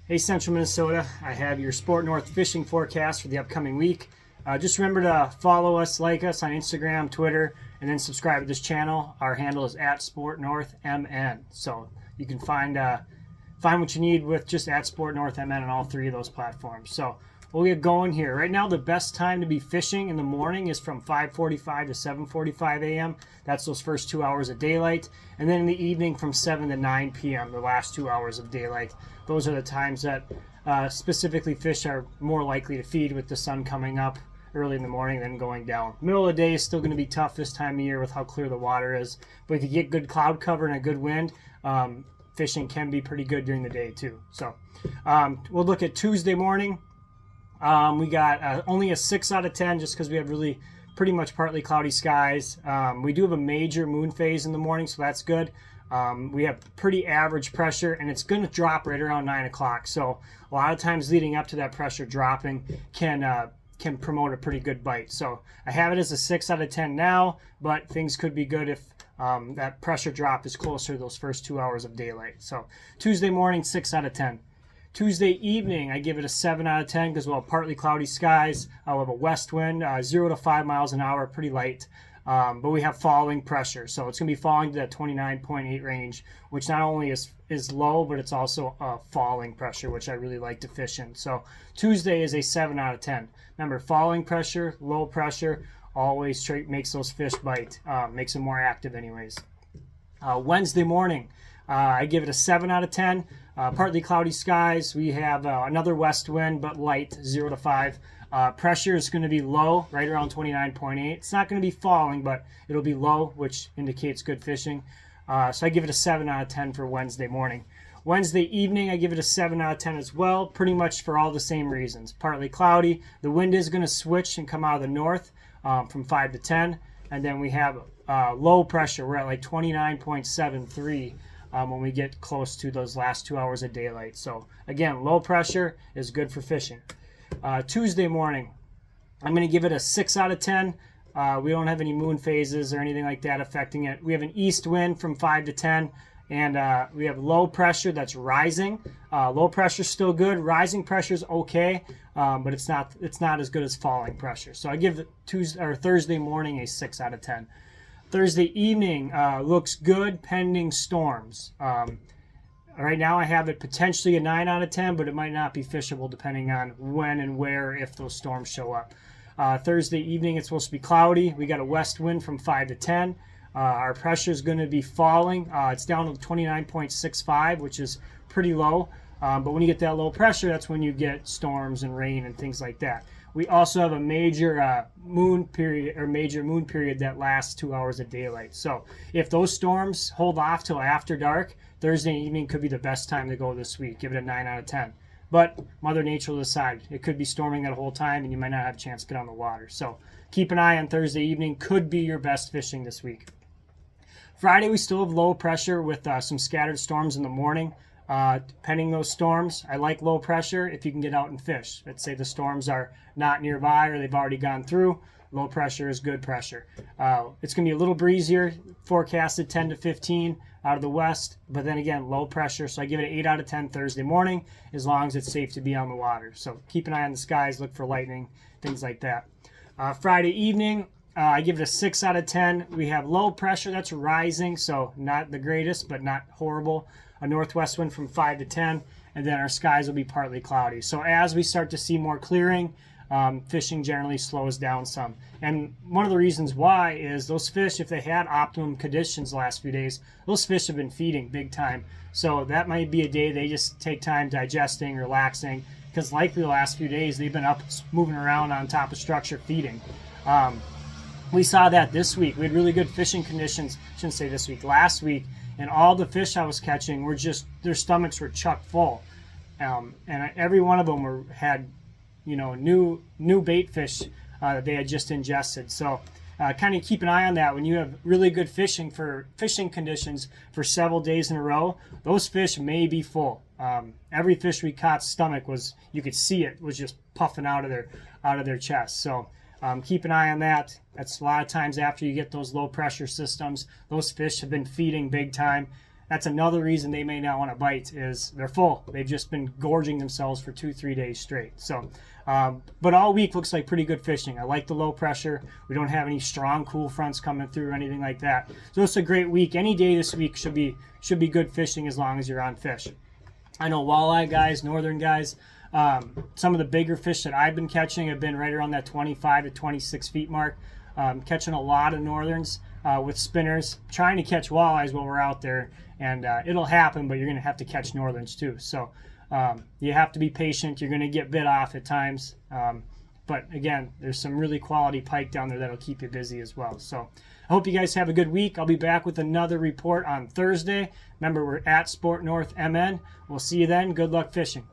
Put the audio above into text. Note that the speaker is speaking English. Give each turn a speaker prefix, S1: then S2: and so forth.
S1: Hey Central Minnesota, I have your Sport North fishing forecast for the upcoming week. Just remember to follow us, like us on Instagram, Twitter, and then subscribe to this channel. Our handle is @SportNorthMN. So you can find what you need with just @SportNorthMN on all three of those platforms. So we'll get going here. Right now, the best time to be fishing in the morning is from 5:45 to 7:45 a.m. That's those first 2 hours of daylight. And then in the evening from 7 to 9 p.m., the last 2 hours of daylight. Those are the times that specifically fish are more likely to feed with the sun coming up early in the morning than going down. Middle of the day is still going to be tough this time of year with how clear the water is. But if you get good cloud cover and a good wind, fishing can be pretty good during the day too. So we'll look at Tuesday morning. We got only a 6 out of 10 just because we have really pretty much partly cloudy skies. We do have a major moon phase in the morning, so that's good. We have pretty average pressure, and it's going to drop right around 9 o'clock. So a lot of times leading up to that pressure dropping can promote a pretty good bite. So I have it as a 6 out of 10 now, but things could be good if that pressure drop is closer to those first 2 hours of daylight. So Tuesday morning, 6 out of 10. Tuesday evening, I give it a 7 out of 10 because we'll have partly cloudy skies. We'll have a west wind, 0 to 5 miles an hour, pretty light. But we have falling pressure. So it's going to be falling to that 29.8 range, which not only is low, but it's also a falling pressure, which I really like to fish in. So Tuesday is a 7 out of 10. Remember, falling pressure, low pressure, always makes those fish bite, makes them more active anyways. Wednesday morning, I give it a 7 out of 10. Partly cloudy skies. We have another west wind, but light, 0 to 5. Pressure is going to be low, right around 29.8. It's not going to be falling, but it'll be low, which indicates good fishing. So I give it a 7 out of 10 for Wednesday morning. Wednesday evening, I give it a 7 out of 10 as well, pretty much for all the same reasons. Partly cloudy. The wind is going to switch and come out of the north from 5 to 10. And then we have low pressure. We're at like 29.73 when we get close to those last 2 hours of daylight. So again, low pressure is good for fishing. Tuesday morning, I'm going to give it a 6 out of 10. We don't have any moon phases or anything like that affecting it. We have an east wind from 5 to 10, and we have low pressure that's rising. Low pressure is still good. Rising pressure is okay, but it's not as good as falling pressure. So I give Thursday morning a 6 out of 10. Thursday evening looks good pending storms. Right now I have it potentially a 9 out of 10, but it might not be fishable depending on when and where if those storms show up. Thursday evening it's supposed to be cloudy. We got a west wind from 5 to 10. Our pressure is going to be falling. It's down to 29.65, which is pretty low. But when you get that low pressure, that's when you get storms and rain and things like that. We also have a major moon period that lasts 2 hours of daylight. So if those storms hold off till after dark, Thursday evening could be the best time to go this week. Give it a 9 out of 10. But Mother Nature will decide. It could be storming that whole time, and you might not have a chance to get on the water. So keep an eye on Thursday evening. Could be your best fishing this week. Friday, we still have low pressure with some scattered storms in the morning. Pending those storms, I like low pressure if you can get out and fish. Let's say the storms are not nearby or they've already gone through. Low pressure is good pressure. It's going to be a little breezier, forecasted 10 to 15 out of the west, but then again, low pressure. So I give it an 8 out of 10 Thursday morning as long as it's safe to be on the water. So keep an eye on the skies, look for lightning, things like that. Friday evening, I give it a 6 out of 10. We have low pressure that's rising, so not the greatest, but not horrible. A northwest wind from 5 to 10, and then our skies will be partly cloudy. So as we start to see more clearing, fishing generally slows down some. And one of the reasons why is those fish, if they had optimum conditions the last few days, those fish have been feeding big time. So that might be a day they just take time digesting, relaxing, because likely the last few days they've been up moving around on top of structure feeding. We saw that this week. We had really good fishing conditions, shouldn't say this week, last week, and all the fish I was catching were just, their stomachs were chock full. And every one of them had, new bait fish that they had just ingested. So kind of keep an eye on that. When you have really good fishing conditions for several days in a row, those fish may be full. Every fish we caught's stomach was, you could see it was just puffing out of their chest. So keep an eye on that. That's a lot of times after you get those low pressure systems, those fish have been feeding big time. that's another reason they may not want to bite, is they're full. They've just been gorging themselves for 2-3 days straight. So, but all week looks like pretty good fishing. I like the low pressure. We don't have any strong cool fronts coming through or anything like that. So it's a great week. Any day this week should be good fishing as long as you're on fish. I know walleye guys, northern guys, some of the bigger fish that I've been catching have been right around that 25 to 26 feet mark. Catching a lot of northerns with spinners, trying to catch walleyes while we're out there, and it'll happen, but you're going to have to catch northerns too. So you have to be patient. You're going to get bit off at times, but again, there's some really quality pike down there that'll keep you busy as well. So I hope you guys have a good week. I'll be back with another report on Thursday. Remember, we're at Sport North MN. We'll see you then. Good luck fishing.